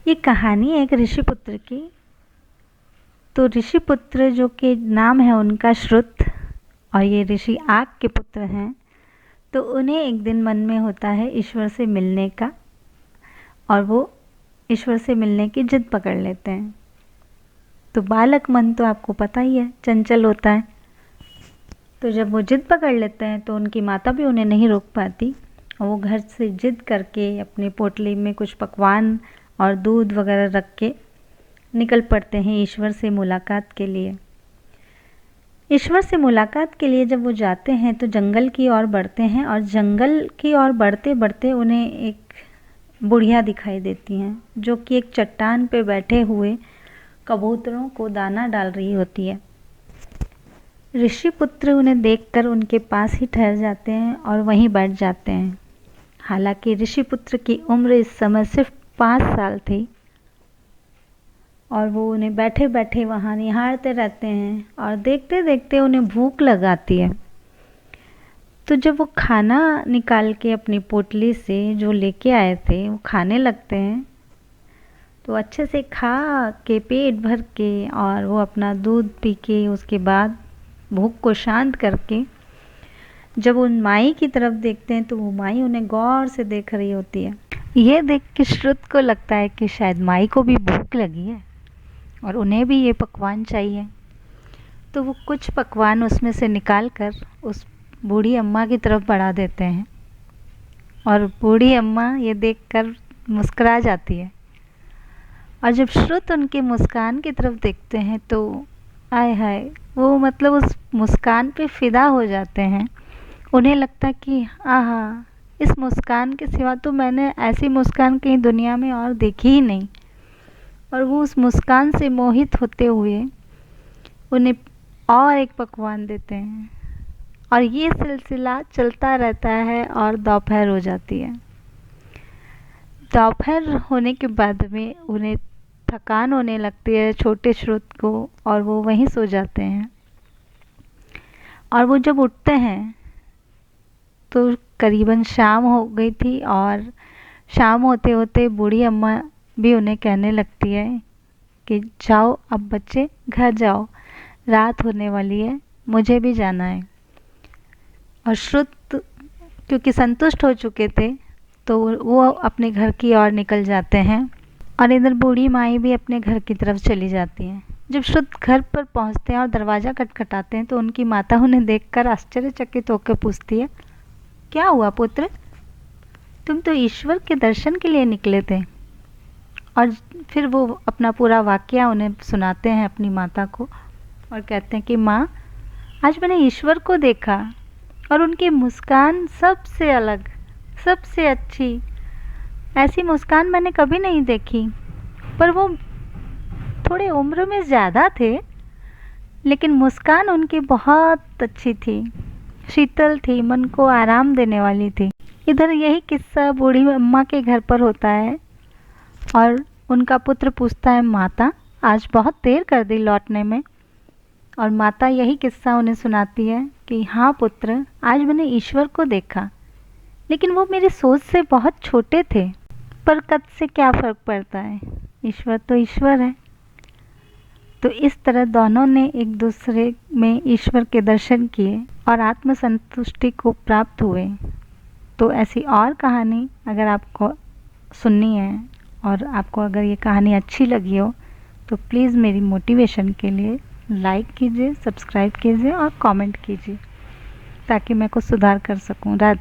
ये कहानी है एक ऋषिपुत्र की। तो ऋषिपुत्र जो कि नाम है उनका श्रुत, और ये ऋषि आग के पुत्र हैं। तो उन्हें एक दिन मन में होता है ईश्वर से मिलने का, और वो ईश्वर से मिलने की जिद पकड़ लेते हैं। तो बालक मन तो आपको पता ही है, चंचल होता है। तो जब वो जिद पकड़ लेते हैं तो उनकी माता भी उन्हें नहीं रोक पाती, और वो घर से जिद करके अपनी पोटली में कुछ पकवान और दूध वगैरह रख के निकल पड़ते हैं ईश्वर से मुलाकात के लिए। ईश्वर से मुलाकात के लिए जब वो जाते हैं तो जंगल की ओर बढ़ते हैं, और जंगल की ओर बढ़ते बढ़ते उन्हें एक बुढ़िया दिखाई देती हैं, जो कि एक चट्टान पे बैठे हुए कबूतरों को दाना डाल रही होती है। ऋषिपुत्र उन्हें देखकर उनके पास ही ठहर जाते हैं और वहीं बैठ जाते हैं। हालांकि ऋषिपुत्र की उम्र इस समय सिर्फ 5 साल थी, और वो उन्हें बैठे बैठे वहाँ निहारते रहते हैं, और देखते देखते उन्हें भूख लगाती है। तो जब वो खाना निकाल के अपनी पोटली से जो लेके आए थे वो खाने लगते हैं, तो अच्छे से खा के पेट भर के और वो अपना दूध पी के उसके बाद भूख को शांत करके जब उन माई की तरफ देखते हैं तो वो माई उन्हें गौर से देख रही होती है। ये देख के श्रुत को लगता है कि शायद माई को भी भूख लगी है और उन्हें भी ये पकवान चाहिए। तो वो कुछ पकवान उसमें से निकाल कर उस बूढ़ी अम्मा की तरफ बढ़ा देते हैं, और बूढ़ी अम्मा ये देखकर मुस्कुरा जाती है। और जब श्रुत उनके मुस्कान की तरफ देखते हैं तो आय हाय, वो मतलब उस मुस्कान पे फिदा हो जाते हैं। उन्हें लगता कि आहा, इस मुस्कान के सिवा तो मैंने ऐसी मुस्कान कहीं दुनिया में और देखी ही नहीं। और वो उस मुस्कान से मोहित होते हुए उन्हें और एक पकवान देते हैं, और ये सिलसिला चलता रहता है और दोपहर हो जाती है। दोपहर होने के बाद में उन्हें थकान होने लगती है छोटे श्रुत को, और वो वहीं सो जाते हैं। और वो जब उठते हैं तो करीबन शाम हो गई थी, और शाम होते होते बूढ़ी अम्मा भी उन्हें कहने लगती है कि जाओ अब बच्चे, घर जाओ, रात होने वाली है, मुझे भी जाना है। और श्रुत क्योंकि संतुष्ट हो चुके थे तो वो अपने घर की ओर निकल जाते हैं, और इधर बूढ़ी माई भी अपने घर की तरफ चली जाती हैं। जब श्रुत घर पर पहुंचते हैं और दरवाज़ा खटखटाते हैं तो उनकी माता उन्हें देखकर आश्चर्यचकित होकर पूछती है, क्या हुआ पुत्र, तुम तो ईश्वर के दर्शन के लिए निकले थे। और फिर वो अपना पूरा वाकया उन्हें सुनाते हैं अपनी माता को, और कहते हैं कि माँ, आज मैंने ईश्वर को देखा, और उनकी मुस्कान सबसे अलग, सबसे अच्छी, ऐसी मुस्कान मैंने कभी नहीं देखी। पर वो थोड़े उम्र में ज़्यादा थे, लेकिन मुस्कान उनकी बहुत अच्छी थी, शीतल थी, मन को आराम देने वाली थी। इधर यही किस्सा बूढ़ी अम्मा के घर पर होता है, और उनका पुत्र पूछता है, माता आज बहुत देर कर दी लौटने में। और माता यही किस्सा उन्हें सुनाती है कि हाँ पुत्र, आज मैंने ईश्वर को देखा, लेकिन वो मेरी सोच से बहुत छोटे थे, पर कद से क्या फ़र्क पड़ता है, ईश्वर तो ईश्वर है। तो इस तरह दोनों ने एक दूसरे में ईश्वर के दर्शन किए और आत्मसंतुष्टि को प्राप्त हुए। तो ऐसी और कहानी अगर आपको सुननी है, और आपको अगर ये कहानी अच्छी लगी हो, तो प्लीज़ मेरी मोटिवेशन के लिए लाइक कीजिए, सब्सक्राइब कीजिए और कमेंट कीजिए, ताकि मैं कुछ सुधार कर सकूं। राधे।